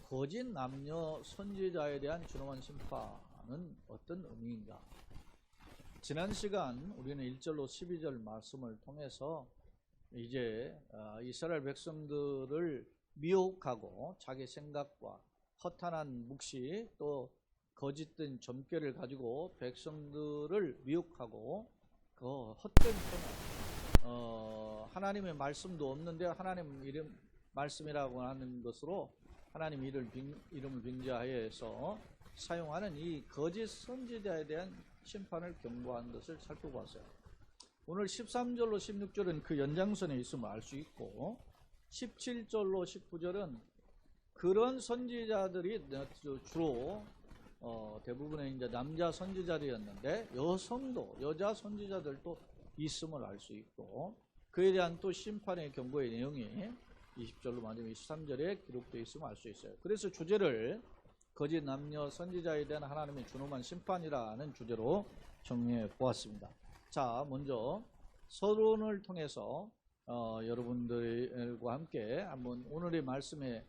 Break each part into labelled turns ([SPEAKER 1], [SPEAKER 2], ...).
[SPEAKER 1] 거짓 남녀 선지자에 대한 준엄한 심판은 어떤 의미인가? 지난 시간 우리는 1절로 12절 말씀을 통해서 이제 이스라엘 백성들을 미혹하고 자기 생각과 허탄한 묵시 또 거짓된 점괘를 가지고 백성들을 미혹하고 그 헛된 하나님의 말씀도 없는데 하나님 이름 말씀이라고 하는 것으로 하나님 이름을 빙자하여서 사용하는 이 거짓 선지자에 대한 심판을 경고한 것을 살펴봤어요. 오늘 13절로 16절은 그 연장선에 있음을 알 수 있고 17절로 19절은 그런 선지자들이 주로 대부분의 이제 남자 선지자들이었는데 여자 선지자들도 있음을 알 수 있고 그에 대한 또 심판의 경고의 내용이 20절로 마지막 23절에 기록되어 있음을 알 수 있어요. 그래서 주제를 거짓 남녀 선지자에 대한 하나님의 준엄한 심판이라는 주제로 정리해 보았습니다. 자, 먼저 서론을 통해서 여러분들과 함께 한번 오늘의 말씀의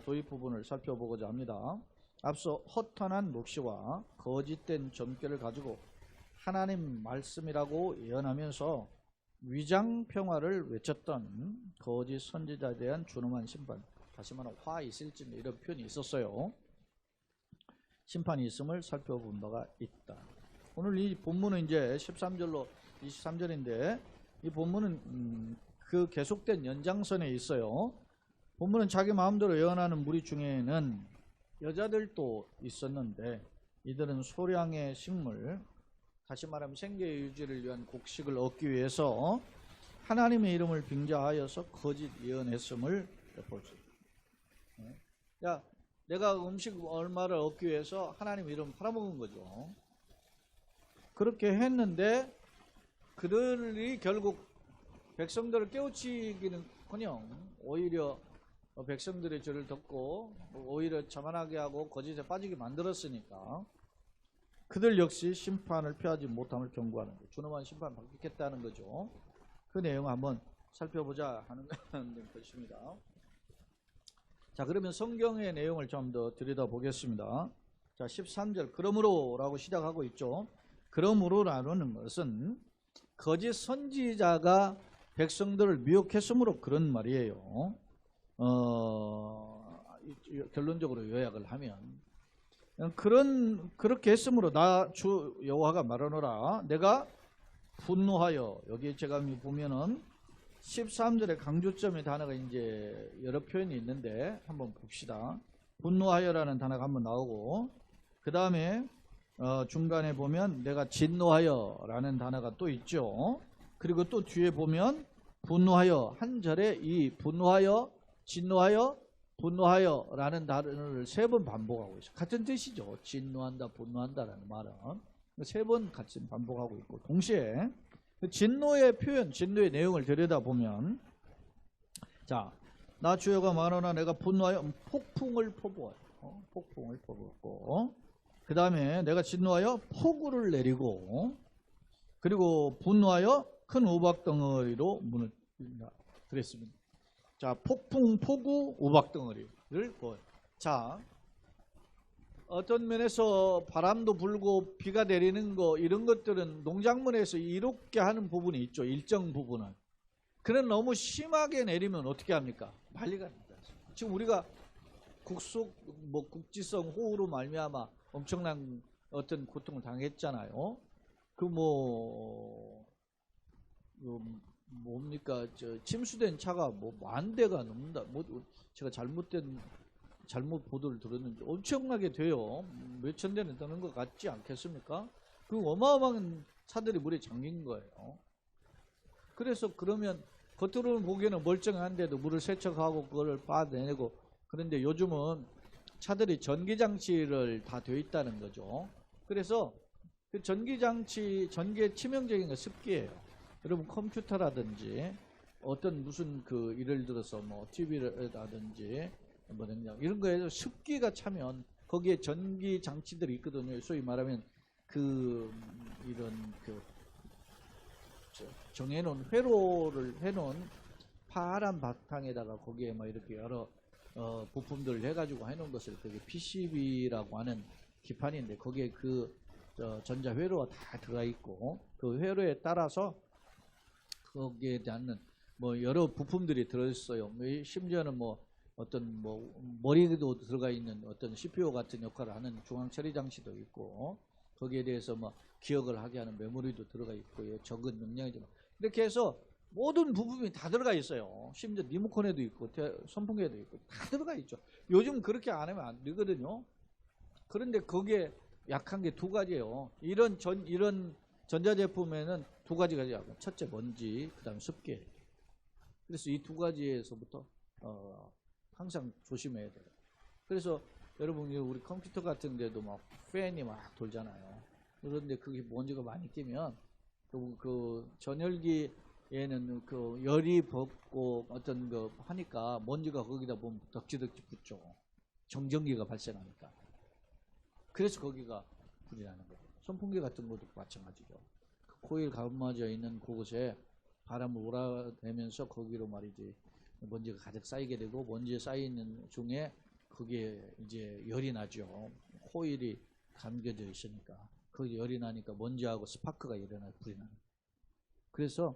[SPEAKER 1] 도입 부분을 살펴보고자 합니다. 앞서 허탄한 묵시와 거짓된 점괘를 가지고 하나님 말씀이라고 예언하면서 위장 평화를 외쳤던 거짓 선지자에 대한 준엄한 심판, 다시 말하면 화 있을진데 이런 표현이 있었어요. 심판이 있음을 살펴본 바가 있다. 오늘 이 본문은 이제 13절로 23절인데 이 본문은 그 계속된 연장선에 있어요. 본문은 자기 마음대로 예언하는 무리 중에는 여자들도 있었는데 이들은 소량의 식물, 다시 말하면 생계 유지를 위한 곡식을 얻기 위해서 하나님의 이름을 빙자하여서 거짓 예언했음을 볼 수 있습니다. 야, 내가 음식 얼마를 얻기 위해서 하나님 이름 팔아먹은 거죠. 그렇게 했는데 그들이 결국 백성들을 깨우치기는커녕 오히려 백성들의 죄를 덮고 오히려 자만하게 하고 거짓에 빠지게 만들었으니까 그들 역시 심판을 피하지 못함을 경고하는 거예요. 준엄한 심판을 받겠다는 거죠. 그 내용을 한번 살펴보자 하는 것입니다. 자, 그러면 성경의 내용을 좀 더 들여다보겠습니다. 자, 13절 그러므로 라고 시작하고 있죠. 그러므로라는 것은 거짓 선지자가 백성들을 미혹했으므로 그런 말이에요. 결론적으로 요약을 하면 그렇게 했으므로 나 주 여호와가 말하노라 내가 분노하여, 여기 제가 보면은 13절에 강조점의 단어가 이제 여러 표현이 있는데 한번 봅시다. 분노하여라는 단어가 한번 나오고 그 다음에 중간에 보면 내가 진노하여라는 단어가 또 있죠. 그리고 또 뒤에 보면 분노하여, 한 절에 이 분노하여, 진노하여, 분노하여라는 단어를 3번 반복하고 있어요. 같은 뜻이죠. 진노한다, 분노한다라는 말은 3번 같이 반복하고 있고 동시에 진노의 표현, 진노의 내용을 들여다보면 자, 나 주여가 말하노라 내가 분노하여 폭풍을 퍼부어요. 폭풍을 퍼부었고 그 다음에 내가 진노하여 폭우를 내리고 그리고 분노하여 큰 우박덩어리로 문을 그랬습니다. 자, 폭풍, 폭우, 우박덩어리를 보여요. 자, 어떤 면에서 바람도 불고 비가 내리는 거 이런 것들은 농작물에서 이롭게 하는 부분이 있죠. 일정 부분은. 그런 너무 심하게 내리면 어떻게 합니까? 난리가 납니다. 지금 우리가 국지성 호우로 말미암아 엄청난 어떤 고통을 당했잖아요. 뭡니까? 침수된 차가 10,000대가 넘는다. 제가 잘못 보도를 들었는지 엄청나게 돼요. 몇천 대는 되는 것 같지 않겠습니까? 그 어마어마한 차들이 물에 잠긴 거예요. 그래서 그러면 겉으로는 보기에는 멀쩡한데도 물을 세척하고 그걸 빠내고 그런데 요즘은 차들이 전기장치를 다 되어 있다는 거죠. 그래서 그 전기장치의 치명적인 건 습기예요. 여러분 컴퓨터라든지 어떤 무슨 예를 들어서 TV라든지 이런 거에서 습기가 차면 거기에 전기 장치들이 있거든요. 소위 말하면 정해놓은 회로를 해놓은 파란 바탕에다가 거기에 이렇게 여러 부품들을 해가지고 해놓은 것을 그게 PCB라고 하는 기판인데 거기에 그 전자 회로가 다 들어가 있고 그 회로에 따라서 거기에 대한 뭐 여러 부품들이 들어있어요. 심지어는 뭐 어떤 뭐 머리도 들어가 있는 어떤 CPU 같은 역할을 하는 중앙 처리 장치도 있고 거기에 대해서 뭐 기억을 하게 하는 메모리도 들어가 있고요. 적은 용량이지만 이렇게 해서 모든 부품이 다 들어가 있어요. 심지어 리모컨에도 있고 선풍기에도 있고 다 들어가 있죠. 요즘 그렇게 안 하면 안 되거든요. 그런데 거기에 약한 게 두 가지예요. 이런 전자제품에는 두 가지가 약한. 첫째 먼지, 그다음에 습기. 그래서 이 두 가지에서부터 항상 조심해야 돼요. 그래서 여러분 우리 컴퓨터 같은 데도 막 팬이 막 돌잖아요. 그런데 그게 먼지가 많이 끼면 그 전열기에는 그 열이 벗고 어떤 거 하니까 먼지가 거기다 보면 덕지덕지 붙죠. 정전기가 발생하니까. 그래서 거기가 불이 나는 거예요. 선풍기 같은 것도 마찬가지죠. 그 코일 감아져 있는 그곳에 바람을 몰아내면서 거기로 말이지 먼지가 가득 쌓이게 되고 먼지에 쌓이는 중에 거기에 이제 열이 나죠. 코일이 감겨져 있으니까 거기 열이 나니까 먼지하고 스파크가 일어나서 불이 나는 거예요. 그래서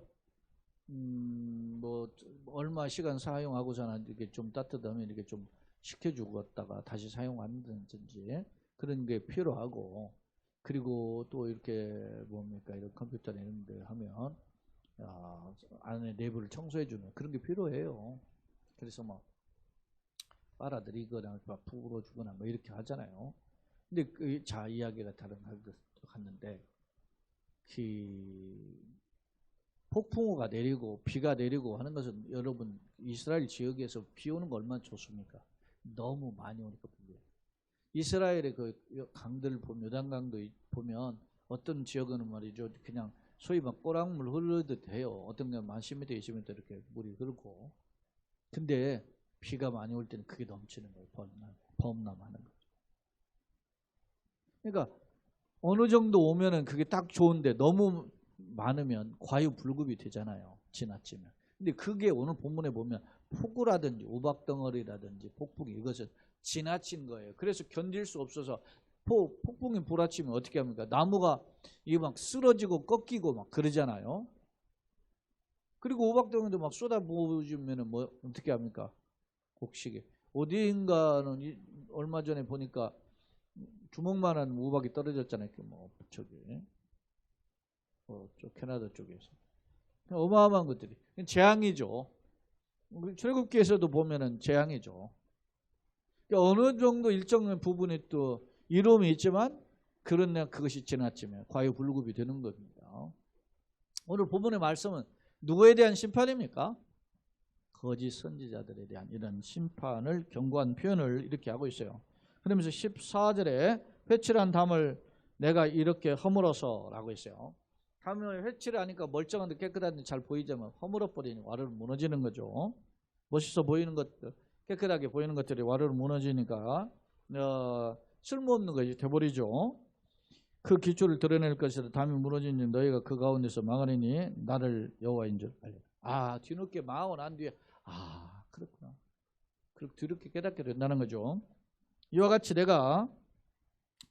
[SPEAKER 1] 뭐 얼마 시간 사용하고서는 이렇게 좀 따뜻하면 이렇게 좀 식혀주었다가 다시 사용한다든지 그런 게 필요하고 그리고 또 이렇게 뭡니까 이런 컴퓨터나 이런 데 하면 안에 내부를 청소해주는 그런 게 필요해요. 그래서 뭐 빨아들이거나 풀어주거나 뭐 이렇게 하잖아요. 근데 자 이야기가 다른 것 같는데 폭풍우가 내리고 비가 내리고 하는 것은 여러분 이스라엘 지역에서 비 오는 거 얼마나 좋습니까? 너무 많이 오니까 불리해요. 이스라엘의 그 강들을 보면 요단강도 보면 어떤 지역은 말이죠 그냥 소위 막 꼬락물 흐르듯 해요. 어떤 게 10m, 20m 이렇게 물이 흐르고 근데 비가 많이 올 때는 그게 넘치는 거예요. 범람하는 거죠. 그러니까 어느 정도 오면은 그게 딱 좋은데 너무 많으면 과유불급이 되잖아요. 지나치면. 근데 그게 오늘 본문에 보면 폭우라든지 우박덩어리라든지 폭풍이 이것은 지나친 거예요. 그래서 견딜 수 없어서 폭풍이 불어치면 어떻게 합니까? 나무가 이게 막 쓰러지고 꺾이고 막 그러잖아요. 그리고 우박덩어리도 막 쏟아부으면은 뭐 어떻게 합니까? 곡식에 어디인가는 얼마 전에 보니까 주먹만한 우박이 떨어졌잖아요. 뭐 저기 저 캐나다 쪽에서 어마어마한 것들이 재앙이죠. 출애굽기에서도 보면은 재앙이죠. 그러니까 어느 정도 일정 부분에 또 이로움이 있지만 그것이 지나치면 과유불급이 되는 겁니다. 오늘 본문의 말씀은 누구에 대한 심판입니까? 거짓 선지자들에 대한 이런 심판을 경고한 표현을 이렇게 하고 있어요. 그러면서 14절에 회칠한 담을 내가 이렇게 허물어서 라고 했어요. 담을 회칠을 하니까 멀쩡한데 깨끗한데 잘 보이자면 허물어버리니 와르르 무너지는 거죠. 멋있어 보이는 것들, 깨끗하게 보이는 것들이 와르르 무너지니까 쓸모없는 것이 돼버리죠. 그 기초를 드러낼 것이라 담이 무너지니 너희가 그 가운데서 망하리니 나를 여호와인 줄 알라. 뒤늦게 망하고 난 뒤에 그렇구나. 그렇게 뒤늦게 깨닫게 된다는 거죠. 이와 같이 내가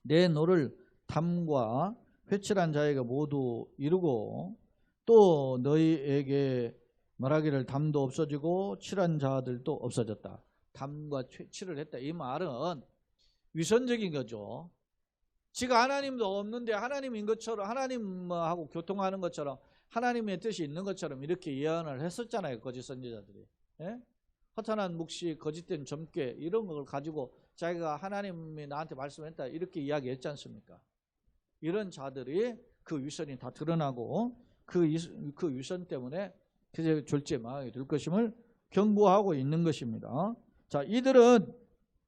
[SPEAKER 1] 내 노를 담과 회칠한 자에게 모두 이루고 또 너희에게 말하기를 담도 없어지고 칠한 자들도 없어졌다. 담과 칠을 했다. 이 말은 위선적인 거죠. 지가 하나님도 없는데 하나님인 것처럼 하나님하고 교통하는 것처럼 하나님의 뜻이 있는 것처럼 이렇게 예언을 했었잖아요. 거짓 선지자들이. 예? 허탄한 묵시, 거짓된 점괘 이런 걸 가지고 자기가 하나님이 나한테 말씀했다 이렇게 이야기했지 않습니까? 이런 자들이 그 위선이 다 드러나고 그 위선 때문에 그제 졸지에 망하게 될 것임을 경고하고 있는 것입니다. 자, 이들은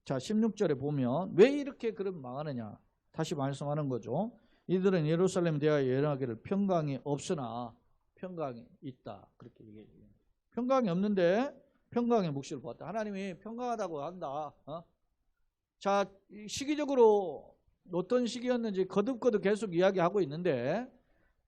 [SPEAKER 1] 16절에 보면 왜 이렇게 그럼 망하느냐? 다시 말씀하는 거죠. 이들은 예루살렘에 대하여 예언하기를 평강이 없으나 평강이 있다. 그렇게 얘기해요. 평강이 없는데 평강의 묵시를 보았다. 하나님이 평강하다고 한다. 자, 시기적으로 어떤 시기였는지 거듭거듭 계속 이야기하고 있는데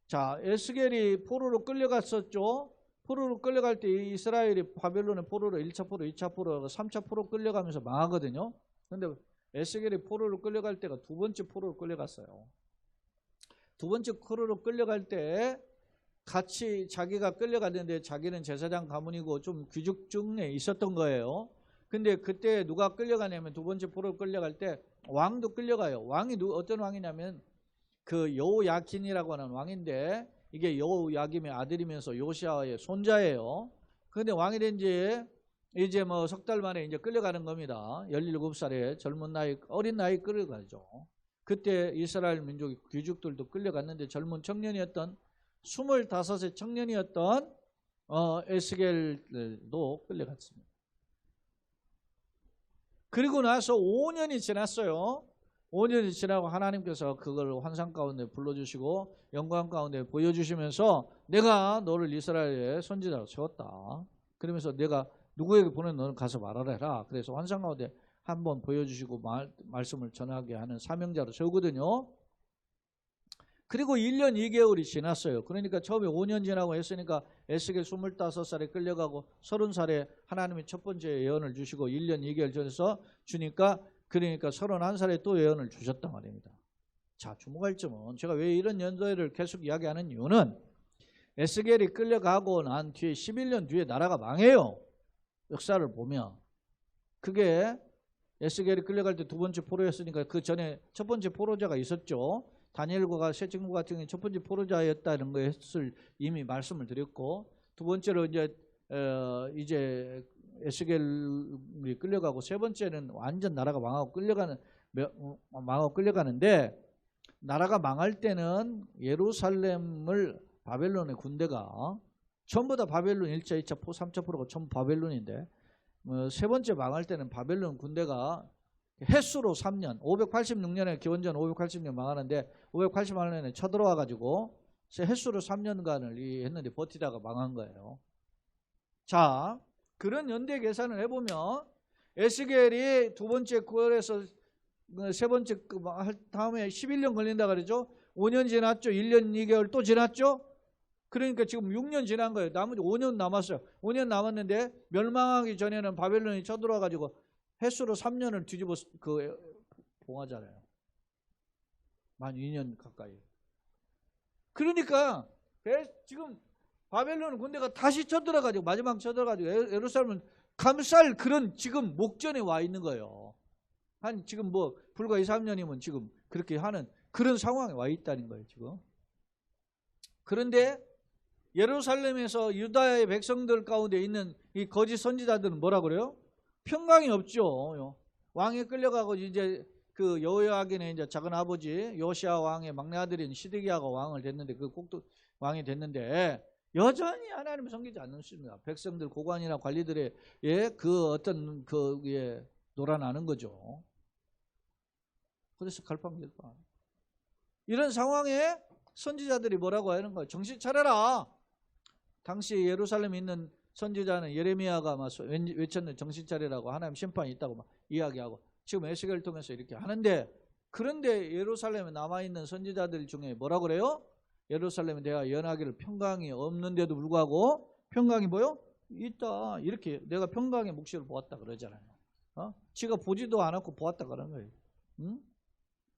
[SPEAKER 1] 자, 에스겔이 포로로 끌려갔었죠. 포로로 끌려갈 때 이스라엘이 바벨론의 포로로 1차 포로, 2차 포로, 3차 포로 끌려가면서 망하거든요. 근데 에스겔이 포로로 끌려갈 때가 두 번째 포로로 끌려갔어요. 두 번째 포로로 끌려갈 때 같이 자기가 끌려갔는데 자기는 제사장 가문이고 좀 귀족중에 있었던 거예요. 근데 그때 누가 끌려가냐면 두 번째 포로로 끌려갈 때 왕도 끌려가요. 왕이 어떤 왕이냐면 그 여호야킨이라고 하는 왕인데 이게 여호야김의 아들이면서 요시아의 손자예요. 그런데 왕이 된 지 이제 뭐 석 달 만에 이제 끌려가는 겁니다. 17살에 젊은 나이, 어린 나이 끌려가죠. 그때 이스라엘 민족의 귀족들도 끌려갔는데 젊은 청년이었던 25의 청년이었던 에스겔도 끌려갔습니다. 그리고 나서 5년이 지났어요. 5년이 지나고 하나님께서 그걸 환상 가운데 불러주시고 영광 가운데 보여주시면서 내가 너를 이스라엘의 선지자로 세웠다. 그러면서 내가 누구에게 보내 너는 가서 말하라 해라. 그래서 환상 가운데 한번 보여주시고 말씀을 전하게 하는 사명자로 세우거든요. 그리고 1년 2개월이 지났어요. 그러니까 처음에 5년 지나고 했으니까 에스겔 25살에 끌려가고 30살에 하나님이 첫 번째 예언을 주시고 1년 2개월 전에서 주니까 그러니까 31살에 또 예언을 주셨단 말입니다. 자, 주목할 점은 제가 왜 이런 연도를 계속 이야기하는 이유는 에스겔이 끌려가고 난 뒤에 11년 뒤에 나라가 망해요. 역사를 보면. 그게 에스겔이 끌려갈 때 두 번째 포로였으니까 그 전에 첫 번째 포로자가 있었죠. 다니엘과 새 친구 같은 경우는 첫 번째 포로자였다는 것을 이미 말씀을 드렸고 두 번째로 이제 에스겔이 끌려가고 세 번째는 완전 나라가 망하고 끌려가는데 나라가 망할 때는 예루살렘을 바벨론의 군대가 전부 다 바벨론 1차, 2차, 3차 포로가 전부 바벨론인데 세 번째 망할 때는 바벨론 군대가 횟수로 3년 586년에 기원전 580년 망하는데 580년에 쳐들어와 가지고 횟수로 3년간을 했는데 버티다가 망한 거예요. 자, 그런 연대 계산을 해보면 에스겔이 두 번째 9월에서 세 번째 다음에 11년 걸린다 그러죠. 5년 지났죠. 1년 2개월 또 지났죠. 그러니까 지금 6년 지난 거예요. 나머지 5년 남았어요. 5년 남았는데 멸망하기 전에는 바벨론이 쳐들어와 가지고 횟수로 3년을 뒤집어 봉하잖아요. 만 2년 가까이. 그러니까 지금 바벨론 군대가 다시 쳐들어가지고 마지막 쳐들어가지고 예루살렘을 감쌀 그런 지금 목전에 와 있는 거예요. 한 지금 뭐 불과 2, 3년이면 지금 그렇게 하는 그런 상황에 와 있다는 거예요 지금. 그런데 예루살렘에서 유다의 백성들 가운데 있는 이 거짓 선지자들은 뭐라 그래요? 평강이 없죠. 왕이 끌려가고 이제 그 여호야긴의 이제 작은 아버지 요시아 왕의 막내 아들인 시드기야가 왕을 됐는데 그 꼭도 왕이 됐는데 여전히 하나님을 섬기지 않습니다. 백성들 고관이나 관리들의 그 어떤 그 놀아나는 거죠. 그래서 갈팡질팡. 이런 상황에 선지자들이 뭐라고 하는 거예요? 정신 차려라. 당시 예루살렘에 있는 선지자는 예레미야가 막 외쳤는 정신 차리라고 하나님 심판이 있다고 막 이야기하고 지금 에스겔을 통해서 이렇게 하는데 그런데 예루살렘에 남아있는 선지자들 중에 뭐라 그래요? 예루살렘에 내가 예언하기를 평강이 없는데도 불구하고 평강이 뭐요? 있다. 이렇게 내가 평강의 묵시를 보았다 그러잖아요. 지가 보지도 않았고 보았다 그러는 거예요. 응?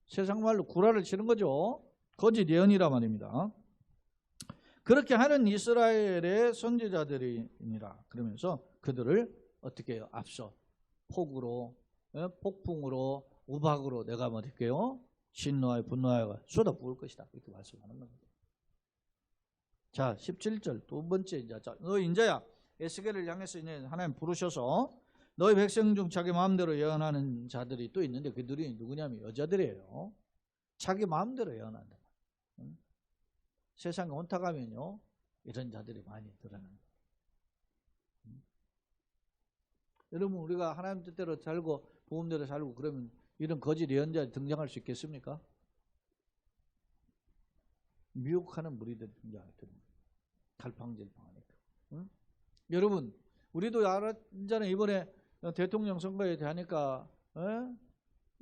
[SPEAKER 1] 세상 말로 구라를 치는 거죠. 거짓 예언이라 말입니다. 그렇게 하는 이스라엘의 선지자들이니라. 그러면서 그들을 어떻게 해요? 앞서 폭우로, 폭풍으로, 우박으로 내가 뭐 할게요? 진노하여 분노하여 쏟아 부을 것이다. 이렇게 말씀하는 겁니다. 자, 17절 두 번째 인자. 자, 너 인자야. 에스겔을 향해서 이제 하나님 부르셔서 너희 백성 중 자기 마음대로 예언하는 자들이 또 있는데 그들이 누구냐면 여자들이에요. 자기 마음대로 예언한다. 세상에 혼탁하면요 이런 자들이 많이 드러납니다. 여러분 우리가 하나님 뜻대로 살고 복음대로 살고 그러면 이런 거짓 예언자들이 등장할 수 있겠습니까? 미혹하는 무리들이 등장하거든요. 갈팡질팡하니까. 여러분 우리도 이제는 이번에 대통령 선거에 대하니까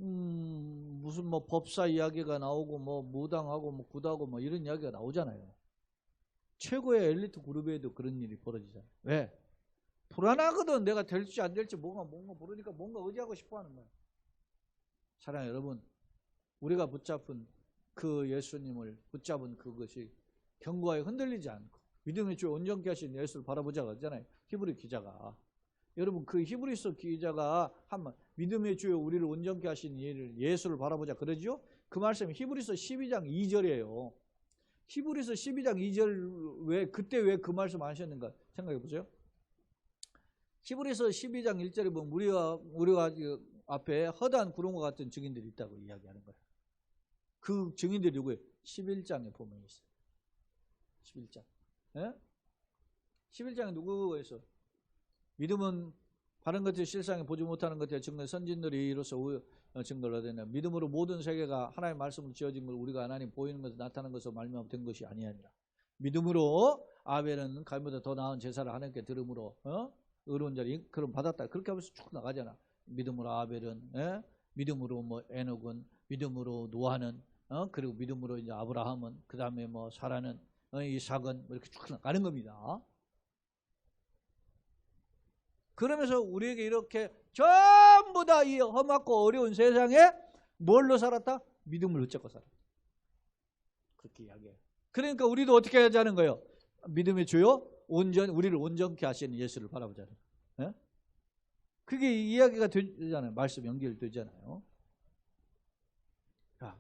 [SPEAKER 1] 무슨 뭐 법사 이야기가 나오고 뭐 무당하고 뭐 구다고 뭐 이런 이야기가 나오잖아요. 최고의 엘리트 그룹에도 그런 일이 벌어지잖아. 왜? 불안하거든. 내가 될지 안 될지 뭔가 모르니까 뭔가 의지하고 싶어 하는 거야. 사랑하는 여러분, 우리가 붙잡은 그 예수님을 붙잡은 그것이 견고하게 흔들리지 않고 믿음의 주 온전케 하신 예수를 바라보자고 하잖아요. 히브리 기자가. 여러분, 그 히브리서 기자가 한 믿음의 주여 우리를 온전케 하신 예수를 바라보자 그러죠? 그 말씀이 히브리서 12장 2절이에요. 히브리서 12장 2절 그때 왜 그 말씀 하셨는가 생각해 보세요. 히브리서 12장 1절에 보면 우리가 앞에 허다한 구름과 같은 증인들이 있다고 이야기하는 거예요. 그 증인들이 누구예요? 11장에 보면 있어요. 11장. 예? 11장에 누구가 있어? 믿음은 바른 것을 실상에 보지 못하는 것에 증거 선진들이 이로써 증거를 얻었냐. 믿음으로 모든 세계가 하나님의 말씀으로 지어진 걸 우리가 하나님 보이는 것을 나타나는 것으로 말미암아 된 것이 아니하니라. 믿음으로 아벨은 가인보다 더 나은 제사를 하나님께 들음으로 의로운 자리 그럼 받았다. 그렇게 하면서 쭉 나가잖아. 믿음으로 아벨은 믿음으로 뭐 에녹은 믿음으로 노아는 그리고 믿음으로 이제 아브라함은 그 다음에 뭐 사라는 이삭은 이렇게 쭉 나가는 겁니다. 그러면서 우리에게 이렇게 전부 다 이 험하고 어려운 세상에 뭘로 살았다? 믿음을 붙잡고 살았다. 그렇게 이야기해요. 그러니까 우리도 어떻게 하자는 거예요? 믿음의 주요 우리를 온전케 하시는 예수를 바라보자는 거예요. 그게 이야기가 되잖아요. 말씀 연결되잖아요. 자,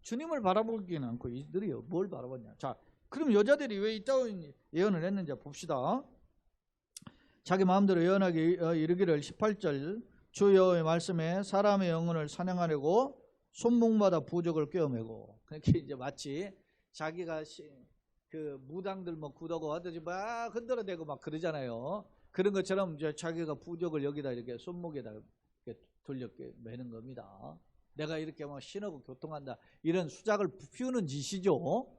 [SPEAKER 1] 주님을 바라보기는 않고 이들이 뭘 바라봤냐. 자, 그럼 여자들이 왜 이따위 예언을 했는지 봅시다. 자기 마음대로 예언하게 이르기를 18절 주 여호와의 말씀에 사람의 영혼을 사냥하려고 손목마다 부적을 꿰어매고 그렇게 이제 마치 자기가 그 무당들 뭐 구더고 하듯이 막 흔들어대고 막 그러잖아요. 그런 것처럼 이제 자기가 부적을 여기다 이렇게 손목에다 이렇게 돌려 매는 겁니다. 내가 이렇게 막 신하고 교통한다 이런 수작을 피우는 짓이죠.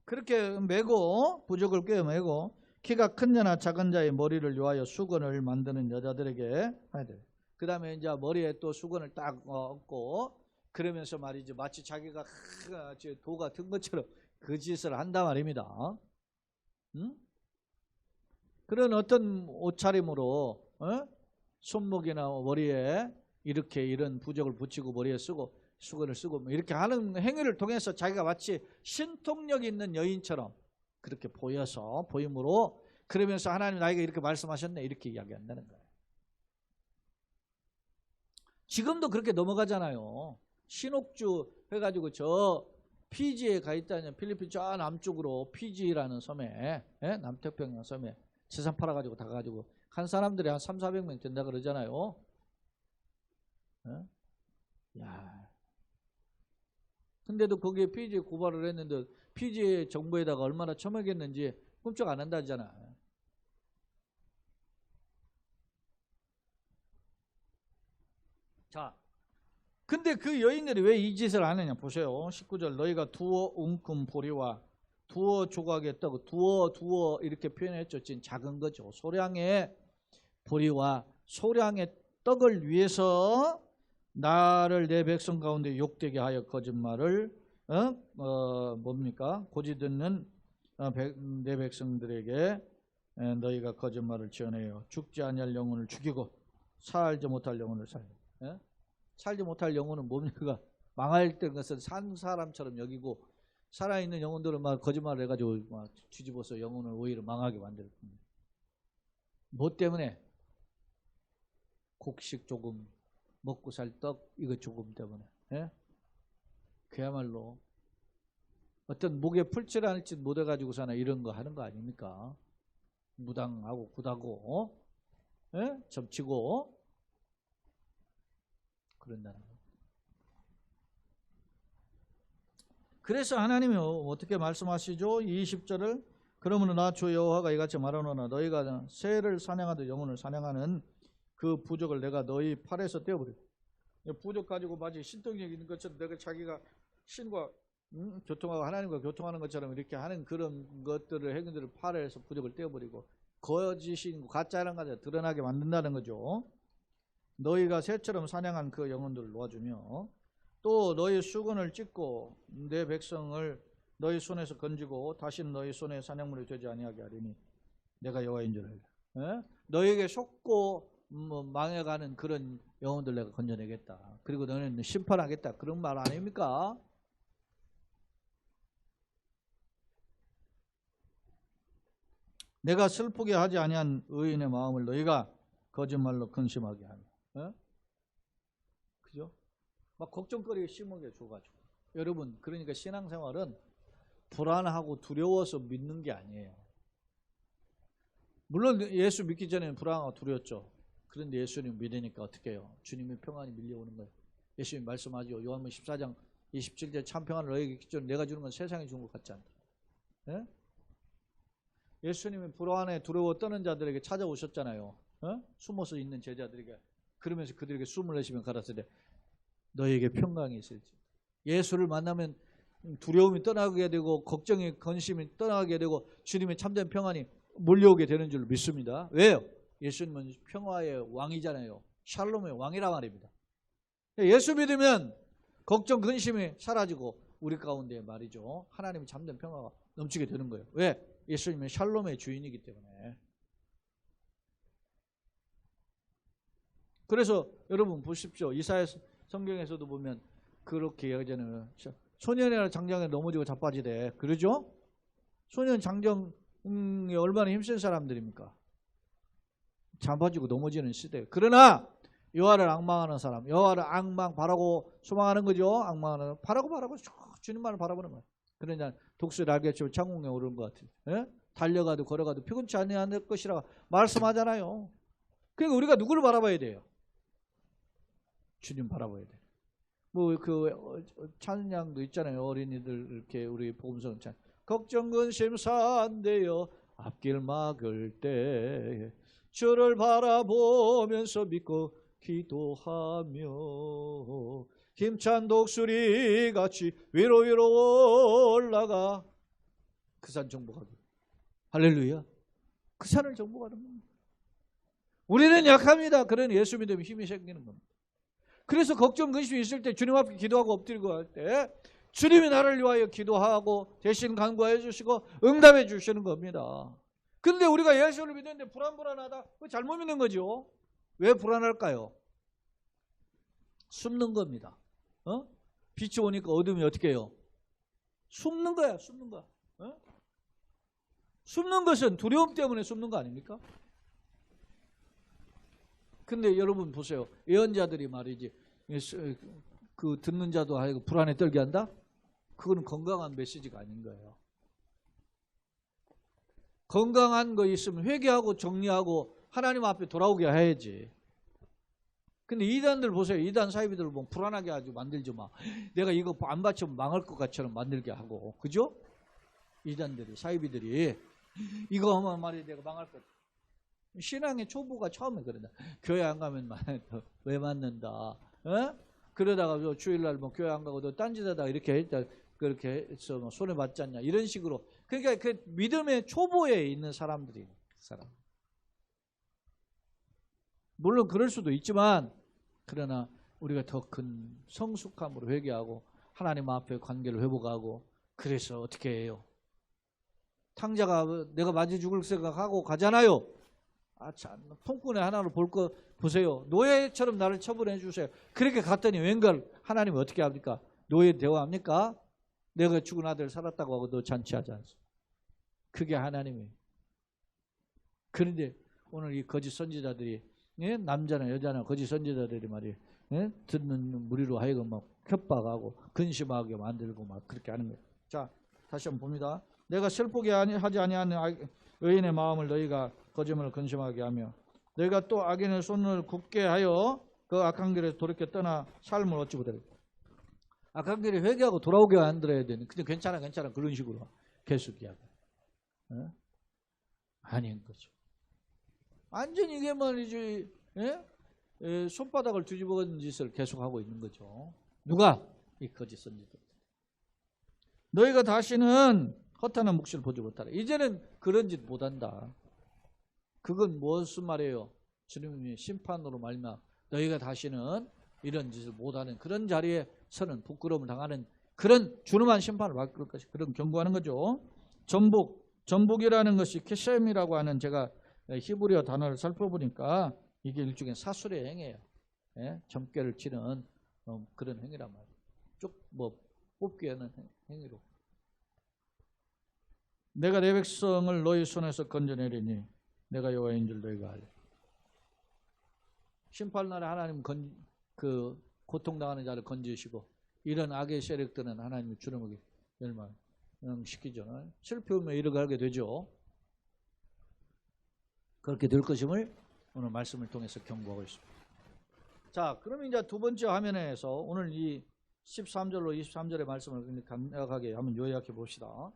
[SPEAKER 1] 그렇게 매고 부적을 꿰어매고 키가 큰 자나 작은 자의 머리를 위하여 수건을 만드는 여자들에게 해야 돼요. 그 다음에 이제 머리에 또 수건을 딱 얹고 그러면서 말이지 마치 자기가 도가 든 것처럼 그 짓을 한단 말입니다. 응? 그런 어떤 옷차림으로 손목이나 머리에 이렇게 이런 부적을 붙이고 머리에 쓰고 수건을 쓰고 이렇게 하는 행위를 통해서 자기가 마치 신통력 있는 여인처럼 그렇게 보임으로 그러면서 하나님 나에게 이렇게 말씀하셨네 이렇게 이야기한다는 거예요. 지금도 그렇게 넘어가잖아요. 신옥주 해가지고 저 피지에 가 있다는 필리핀 저 남쪽으로 피지라는 섬에 남태평양 섬에 재산 팔아가지고 다 가지고 한 사람들이 한 300~400명 된다 그러잖아요. 야. 근데도 거기에 피지에 고발을 했는데 피지의 정부에다가 얼마나 처먹였는지 꼼짝 안 한다잖아. 자, 근데 그 여인들이 왜 이 짓을 안 하냐 보세요. 19절 너희가 두어 웅큼 보리와 두어 조각의 떡 두어 이렇게 표현했죠. 지금 작은 거죠. 소량의 보리와 소량의 떡을 위해서 나를 내 백성 가운데 욕되게 하여 거짓말을 뭡니까? 고지 듣는 내 백성들에게 너희가 거짓말을 지어내요. 죽지 아니할 영혼을 죽이고 살지 못할 영혼을 살려. 살지 못할 영혼은 뭡니까? 망할 때 것은 산 사람처럼 여기고 살아있는 영혼들은 막 거짓말을 해가지고 막 뒤집어서 영혼을 오히려 망하게 만들 겁니다. 뭐 때문에? 곡식 조금 먹고 살 떡 이거 조금 때문에 그야말로 어떤 목에 풀칠할 짓 못해가지고 사나 이런 거 하는 거 아닙니까? 무당하고 굿하고 점치고 그런다는 거. 그래서 하나님이 어떻게 말씀하시죠? 20절을 그러므로 나 주 여호와가 이같이 말하노라 너희가 새를 사냥하듯 영혼을 사냥하는 그 부적을 내가 너희 팔에서 떼어버리고 부적 가지고 마치 신통력 있는 것처럼 내가 자기가 신과 교통하고 하나님과 교통하는 것처럼 이렇게 하는 그런 것들을 행위들을 팔에서 부적을 떼어버리고 거짓인 가짜라는 것을 드러나게 만든다는 거죠. 너희가 새처럼 사냥한 그 영혼들을 놓아주며 또 너희 수건을 찢고 내 백성을 너희 손에서 건지고 다시는 너희 손에 사냥물이 되지 아니하게 하리니 내가 여호와인 줄 알라. 너희에게 속고 망해가는 그런 영혼들 내가 건져내겠다. 그리고 너희는 심판하겠다. 그런 말 아닙니까? 내가 슬프게 하지 아니한 의인의 마음을 너희가 거짓말로 근심하게 하며. 그죠? 막 걱정거리 심하게 줘가지고. 여러분, 그러니까 신앙생활은 불안하고 두려워서 믿는 게 아니에요. 물론 예수 믿기 전에는 불안하고 두려웠죠. 그런데 예수님 믿으니까 어떻게 해요? 주님의 평안이 밀려오는 거예요. 예수님 말씀하죠. 요한복음 14장 27절 참 평안을 너희에게 주는 내가 주는 건 세상이 주는 것 같지 않다. 예? 예수님이 불안해 두려워 떠는 자들에게 찾아오셨잖아요. 숨어서 있는 제자들에게. 그러면서 그들에게 숨을 내쉬며 가라사대 너희에게 평강이 있을지. 예수를 만나면 두려움이 떠나게 되고 걱정이 근심이 떠나게 되고 주님의 참된 평안이 몰려오게 되는 줄 믿습니다. 왜요? 예수님은 평화의 왕이잖아요. 샬롬의 왕이라 말입니다. 예수 믿으면 걱정 근심이 사라지고 우리 가운데 말이죠. 하나님의 참된 평화가 넘치게 되는 거예요. 왜? 예수님은 샬롬의 주인이기 때문에. 그래서 여러분 보십시오. 이사야 성경에서도 보면 그렇게 이야기하잖아요. 소년이나 장정에 넘어지고 자빠지대. 그러죠? 소년 장정이 얼마나 힘센 사람들입니까? 자빠지고 넘어지는 시대. 그러나 여호와를 앙망하는 사람, 여호와를 바라고 소망하는 거죠. 앙망하는 바라고 주님만을 바라보는 거예요. 그러냐 독수리 날개처럼 창공에 오르는 것 같아요. 예? 달려가도 걸어가도 피곤치 않을 것이라 말씀하잖아요. 그러니까 우리가 누구를 바라봐야 돼요? 주님 바라봐야 돼요. 뭐 그 찬양도 있잖아요. 어린이들 이렇게 우리 복음성 찬 걱정 근심 산대여 앞길 막을 때 주를 바라보면서 믿고 기도하며 힘찬 독수리 같이 위로 올라가 그 산 정복하기. 할렐루야. 그 산을 정복하는 겁니다. 우리는 약합니다. 그러니 예수 믿으면 힘이 생기는 겁니다. 그래서 걱정 근심이 있을 때 주님 앞에 기도하고 엎드리고 할 때 주님이 나를 위하여 기도하고 대신 간구해 주시고 응답해 주시는 겁니다. 근데 우리가 예수를 믿는데 불안하다. 그거 잘못 믿는 거죠. 왜 불안할까요? 숨는 겁니다. 빛이 오니까 어둠이 어떻게 해요? 숨는 거야. 숨는 거야. 숨는 것은 두려움 때문에 숨는 거 아닙니까? 근데 여러분 보세요. 예언자들이 말이지 그 듣는 자도 하여금 불안에 떨게 한다? 그거는 건강한 메시지가 아닌 거예요. 건강한 거 있으면 회개하고 정리하고 하나님 앞에 돌아오게 해야지. 근데 이단들 보세요. 이단 사이비들 보면 불안하게 아주 만들지 마. 내가 이거 안 바치면 망할 것 같처럼 만들게 하고. 그죠? 이단들이 사이비들이 이거 하면 말이야 내가 망할 것 같아. 신앙의 초보가 처음에 그런다. 교회 안 가면 왜 맞는다. 그러다가 주일날 뭐 교회 안 가고 너 딴짓하다가 이렇게 했다. 그렇게 해서 뭐 손해 받지 않냐. 이런 식으로. 그러니까 그 믿음의 초보에 있는 사람들이 사람. 물론 그럴 수도 있지만 그러나 우리가 더 큰 성숙함으로 회개하고 하나님 앞에 관계를 회복하고 그래서 어떻게 해요? 탕자가 내가 맞아 죽을 생각하고 가잖아요. 참 통꾼에 하나로 볼 거 보세요. 노예처럼 나를 처분해 주세요. 그렇게 갔더니 웬걸 하나님이 어떻게 합니까? 노예 대우합니까? 내가 죽은 아들 살았다고 하고 너 잔치하지 않습니까? 그게 하나님이. 그런데 오늘 이 거짓 선지자들이 남자나 여자나 거짓 선지자들이 말이에요. 듣는 무리로 하여금 막 협박하고 근심하게 만들고 막 그렇게 하는 거예요. 자, 다시 한번 봅니다. 내가 슬프게 하지 아니하는 의인의 마음을 너희가 거짓말을 근심하게 하며 너희가 또 악인의 손을 굽게 하여 그 악한 길에서 돌이켜 떠나 삶을 얻지 못하리라. 악한 길에 회개하고 돌아오게 만들어야 되는. 근데 괜찮아 그런 식으로 계속 이야기해요. 아닌 거죠. 완전히 이게 말이지 손바닥을 뒤집어가는 짓을 계속하고 있는 거죠. 누가? 이 거짓 선지자들. 너희가 다시는 허탄한 묵시를 보지 못하라. 이제는 그런 짓 못한다. 그건 무슨 말이에요? 주님이 심판으로 말미암아 너희가 다시는 이런 짓을 못하는 그런 자리에 서는 부끄러움을 당하는 그런 준엄한 심판을 받을 것이 그런 경고하는 거죠. 전복이라는 것이 케셈이라고 하는 제가 히브리어 단어를 살펴보니까 이게 일종의 사술의 행위예요. 예? 점괘를 치는 그런 행위란 말이에요. 쭉 뽑기 하는 행위로. 내가 내 백성을 너희 손에서 건져내리니 내가 여호와인 줄 너희가 알라. 심판날에 하나님 그 고통당하는 자를 건지시고 이런 악의 세력들은 하나님이 주름하게 멸망시키죠. 실패하면 이렇게 하게 되죠. 그렇게 될 것임을 오늘 말씀을 통해서 경고하고 있습니다. 자, 그러면 이제 두 번째 화면에서 오늘 이 13절로 23절의 말씀을 간략하게 한번 요약해 봅시다.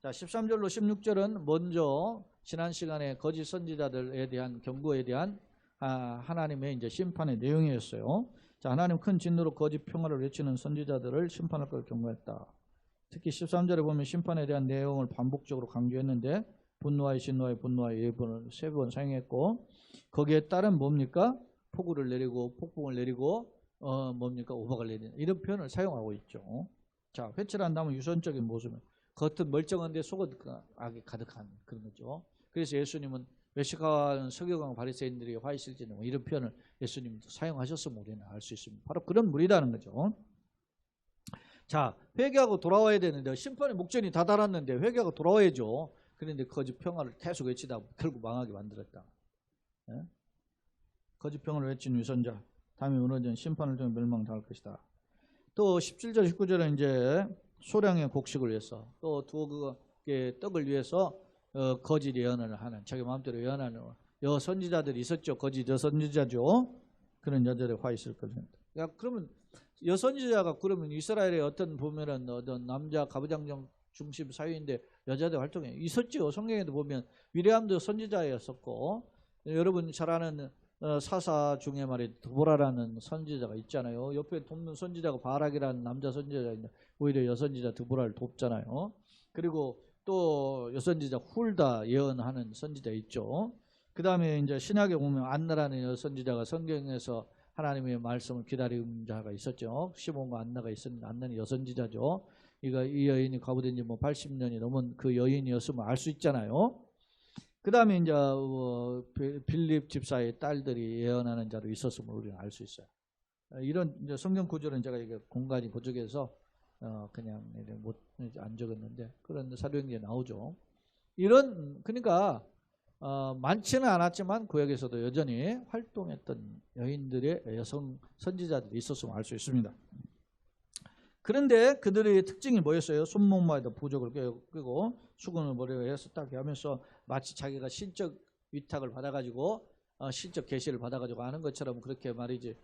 [SPEAKER 1] 자, 13절로 16절은 먼저 지난 시간에 거짓 선지자들에 대한 경고에 대한 하나님의 이제 심판의 내용이었어요. 자, 하나님 큰 진노로 거짓 평화를 외치는 선지자들을 심판할 걸 경고했다. 특히 13절에 보면 심판에 대한 내용을 반복적으로 강조했는데 분노하여 진노하여 분노하여 세 번 사용했고 거기에 따른 뭡니까? 폭우를 내리고 폭풍을 내리고 뭡니까? 오박을 내리는 이런 표현을 사용하고 있죠. 자, 회칠한 다음은 유선적인 모습은 겉은 멀쩡한데 속은 악이 가득한 그런 거죠. 그래서 예수님은 외식하는 서기관 바리새인들이 화 있을지는 이런 표현을 예수님이 사용하셨음을 우리는 알 수 있습니다. 바로 그런 무리라는 거죠. 자, 회개하고 돌아와야 되는데 심판의 목전이 다다랐는데 회개하고 돌아와야죠. 그런데 거짓 평화를 계속 외치다 결국 망하게 만들었다. 예? 거짓 평화를 외친 위선자 담이 무너진 심판을 통해 멸망당할 것이다. 또 17절 19절은 이제 소량의 곡식을 위해서 또 두어 개의 떡을 위해서 거짓 예언을 하는 자기 마음대로 예언하는 여선지자들이 있었죠. 거짓 여선지자죠. 그런 여자들이 화 있을 것입니다. 그러면 여선지자가 그러면 이스라엘의 어떤 보면은 어떤 남자 가부장적 중심 사회인데 여자들 활동에 있었죠. 성경에도 보면 미리암도 선지자였었고 여러분 잘 아는 사사 중에 말이 드보라라는 선지자가 있잖아요. 옆에 돕는 선지자가 바락이라는 남자 선지자가 있는데 오히려 여선지자 드보라를 돕잖아요. 그리고 또 여선지자 훌다 예언하는 선지자 있죠. 그 다음에 이제 신약에 보면 안나라는 여선지자가 성경에서 하나님의 말씀을 기다리는 자가 있었죠. 시몬과 안나가 있었는데 안나는 여선지자죠. 이 여인이 과부된 지 80년이 넘은 그 여인이었으면 알 수 있잖아요. 그 다음에 이제 빌립 집사의 딸들이 예언하는 자로 있었음을 우리는 알 수 있어요. 이런 이제 성경 구절은 제가 이게 공간이 부족해서 그냥 안 적었는데 그런 사도행전에 나오죠. 그러니까 많지는 않았지만 구약에서도 여전히 활동했던 여인들의 여성 선지자들이 있었음을 알 수 있습니다. 그런데 그들의 특징이 뭐였어요? 손목마에다 부적을 꿰고 수건을 머리에 해서 딱 하면서 마치 자기가 신적 위탁을 받아가지고 신적 계시를 받아가지고 하는 것처럼 그렇게 말이지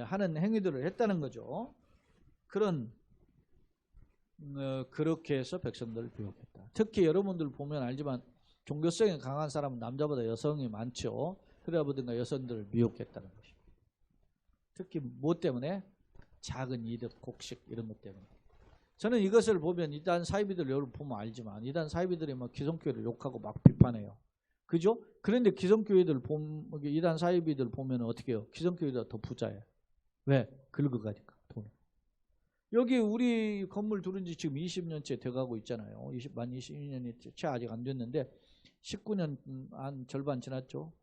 [SPEAKER 1] 하는 행위들을 했다는 거죠. 그렇게 해서 백성들을 미혹했다. 특히 여러분들 보면 알지만 종교성이 강한 사람은 남자보다 여성이 많죠. 그러다 보니까 여성들을 미혹했다는 것입니다. 특히 뭐 때문에? 작은 이득, 곡식 이런 것 때문에. 저는 이것을 보면 이단 사이비들 여러분 보면 알지만 이단 사이비들이 막 기성교회를 욕하고 막 비판해요. 그죠? 그런데 기성교회들 이단 사이비들 보면 어떻게 해요? 기성교회보다 더 부자예요. 왜? 긁어가니까 돈. 여기 우리 건물 들은 지 지금 20년째 돼가고 있잖아요. 만 22년이 채 아직 안 됐는데 19년 한 절반 지났죠.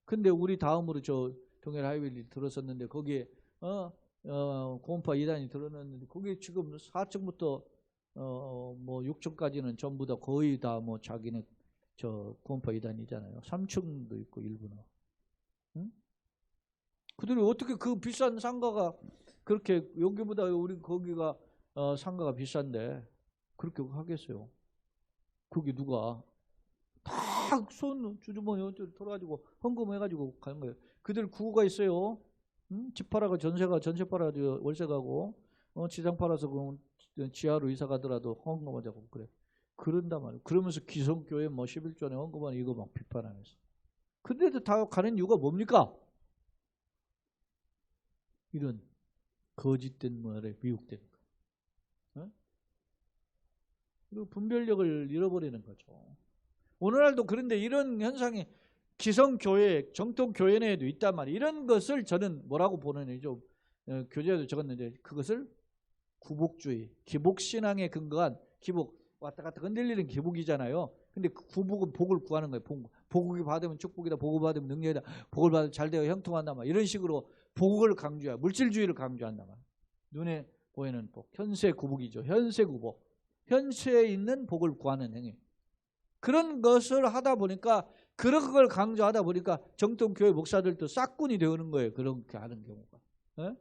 [SPEAKER 1] 근데 우리 다음으로 저 동해를 하이빌리 들었었는데 거기에 고음파 2단이 들어놨는데 거기 지금 4층부터 뭐 6층까지는 전부 다 거의 다 뭐 자기네 저 고음파 2단이잖아요. 3층도 있고 일부는. 응? 그들이 어떻게 그 비싼 상가가 그렇게 여기보다 우리 거기가 상가가 비싼데 그렇게 하겠어요? 거기 누가 다 손 주주머니 털어가지고 헌금해가지고 가는 거예요. 그들 구호가 있어요. 집 팔아가 전세 팔아도 월세 가고 지상 팔아서 지하로 이사 가더라도 헌금하자고 그래. 그런단 말이에요. 그러면서 기성교회 뭐 11조에 헌금하는 이거 막 비판하면서. 근데도 다 가는 이유가 뭡니까? 이런 거짓된 말에 미혹되는 거. 그리고 분별력을 잃어버리는 거죠. 오늘날도 그런데 이런 현상이 기성교회, 정통교회 내에도 있단 말이에요. 이런 것을 저는 뭐라고 보는 좀 교재에도 적었는데 그것을 구복주의, 기복신앙에 근거한 기복, 왔다 갔다 흔들리는 기복이잖아요. 근데 그 구복은 복을 구하는 거예요. 복을 받으면 축복이다, 복을 받으면 능력이다, 복을 받으면 잘되어 형통한다, 막 이런 식으로 복을 강조해, 물질주의를 강조한다. 눈에 보이는 복, 현세 구복이죠. 현세 구복, 현세에 있는 복을 구하는 행위. 그런 것을 하다 보니까, 그런 걸 강조하다 보니까 정통교회 목사들도 싹군이 되는 거예요. 그렇게 하는 경우가. 네?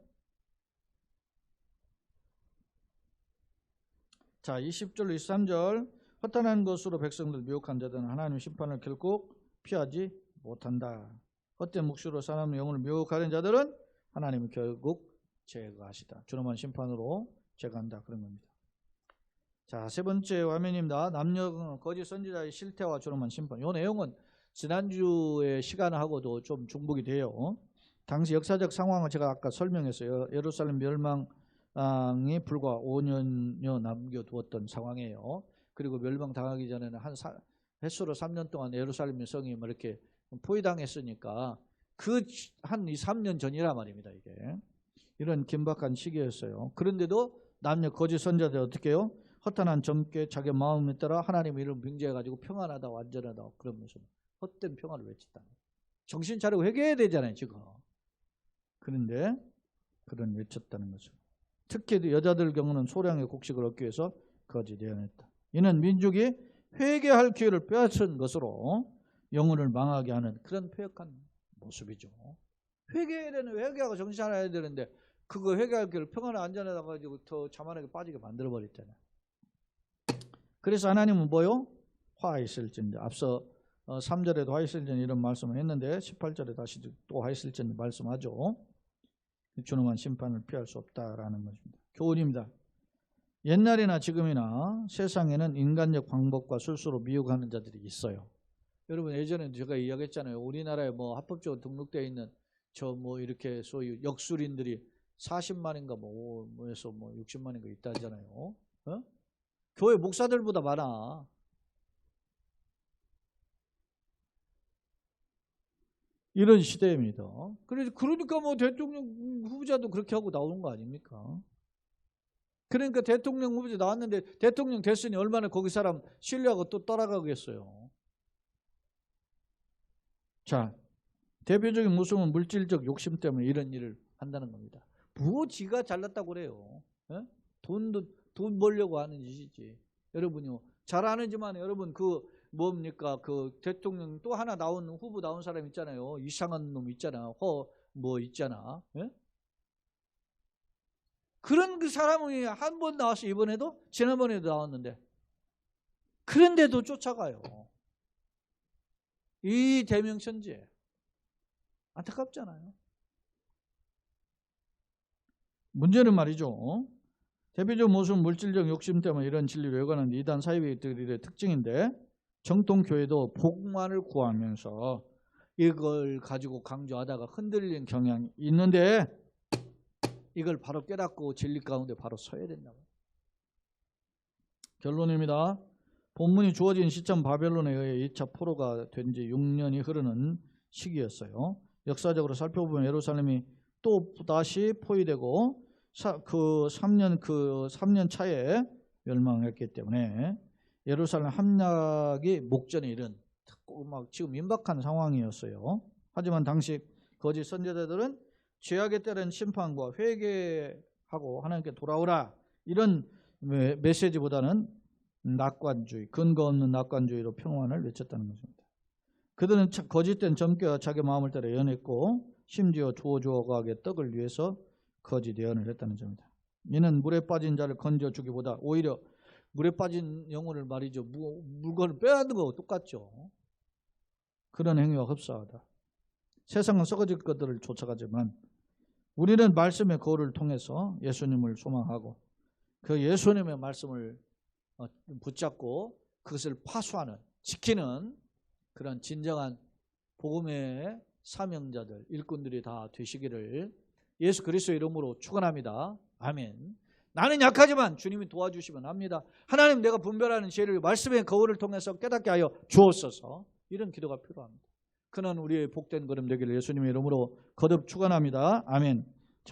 [SPEAKER 1] 자, 20절, 23절. 허탄한 것으로 백성들 미혹한 자들은 하나님의 심판을 결코 피하지 못한다. 헛된 묵시로 사람의 영혼을 미혹하는 자들은 하나님이 결국 제거하시다. 준엄한 심판으로 제거한다. 그런 겁니다. 자, 세 번째 화면입니다. 남녀 거짓 선지자의 실태와 준엄한 심판. 이 내용은 지난주의 시간하고도 좀 중복이 돼요. 당시 역사적 상황을 제가 아까 설명했어요. 예루살렘 멸망이 불과 5년여 남겨두었던 상황이에요. 그리고 멸망당하기 전에는 횟수로 3년 동안 예루살렘 성이 이렇게 포위당했으니까 그 한 2, 3년 전이란 말입니다. 이게 이런 긴박한 시기였어요. 그런데도 남녀 거짓 선지자들 어떻게 해요? 허탄한 점괘 자기 마음에 따라 하나님의 이름을 빙자해가지고 평안하다, 완전하다, 그러면서 헛된 평안을 외쳤다. 정신 차리고 회개해야 되잖아요, 지금. 그런데 그런 외쳤다는 거죠. 특히 여자들 경우는 소량의 곡식을 얻기 위해서 거짓 예언했다. 이는 민족이 회개할 기회를 빼앗은 것으로 영혼을 망하게 하는 그런 폐역한 모습이죠. 회개하고 정신 차려야 되는데 그거 회개할 기회를 평안에 안전하다 가지고 더 자만하게 빠지게 만들어 버렸잖아요. 그래서 하나님은 뭐요? 화 있을진저. 앞서 3절에도 화 있을진저 이런 말씀을 했는데 18절에 다시 또 화 있을진저 말씀하죠. 준엄한 심판을 피할 수 없다라는 것입니다. 교훈입니다. 옛날이나 지금이나 세상에는 인간적 방법과 술수로 미혹하는 자들이 있어요. 여러분 예전에 제가 이야기했잖아요. 우리나라에 뭐 합법적으로 등록되어 있는 저 뭐 이렇게 소위 역술인들이 40만인가 뭐에서 뭐 60만인가 있다잖아요. 어? 교회 목사들보다 많아. 이런 시대입니다. 그러니까 뭐 대통령 후보자도 그렇게 하고 나오는 거 아닙니까? 그러니까 대통령 후보자 나왔는데 대통령 됐으니 얼마나 거기 사람 신뢰하고 또 따라가겠어요. 자, 대표적인 모습은 물질적 욕심 때문에 이런 일을 한다는 겁니다. 뭐 지가 잘났다고 그래요. 예? 돈 벌려고 하는 짓이지. 여러분요, 잘 아는지만 여러분 그 뭡니까 그 대통령 또 하나 후보 나온 사람 있잖아요. 이상한 놈 있잖아. 뭐 있잖아. 예? 그런 그 사람이 한 번 나와서 이번에도 지난번에도 나왔는데 그런데도 쫓아가요. 이 대명천지에 안타깝잖아요. 문제는 말이죠. 대표적 모습은 물질적 욕심 때문에 이런 진리를 외관하는 이단 사이비들의 특징인데 정통교회도 복만을 구하면서 이걸 가지고 강조하다가 흔들리는 경향이 있는데 이걸 바로 깨닫고 진리 가운데 바로 서야 된다고. 결론입니다. 본문이 주어진 시점 바벨론에 의해 2차 포로가 된 지 6년이 흐르는 시기였어요. 역사적으로 살펴보면 예루살렘이 또 다시 포위되고 그 3년 차에 멸망했기 때문에 예루살렘 함락이 목전에 이른 막 지금 임박한 상황이었어요. 하지만 당시 거짓 선지자들은 죄악에 따른 심판과 회개하고 하나님께 돌아오라 이런 메시지보다는 낙관주의, 근거 없는 낙관주의로 평안을 외쳤다는 것입니다. 그들은 거짓된 점괘와 자기 마음을 따라 예언했고 심지어 주어가게 떡을 위해서 거짓 예언을 했다는 점입니다. 이는 물에 빠진 자를 건져주기보다 오히려 물에 빠진 영혼을 말이죠. 물건을 빼앗는 거하고 똑같죠. 그런 행위가 흡사하다. 세상은 썩어질 것들을 쫓아가지만 우리는 말씀의 거울을 통해서 예수님을 소망하고 그 예수님의 말씀을 붙잡고 그것을 파수하는, 지키는 그런 진정한 복음의 사명자들, 일꾼들이 다 되시기를 예수 그리스도의 이름으로 축원합니다. 아멘. 나는 약하지만 주님이 도와주시면 합니다. 하나님 내가 분별하는 죄를 말씀의 거울을 통해서 깨닫게 하여 주옵소서. 이런 기도가 필요합니다. 그는 우리의 복된 걸음 되기를 예수님의 이름으로 거듭 축원합니다. 아멘.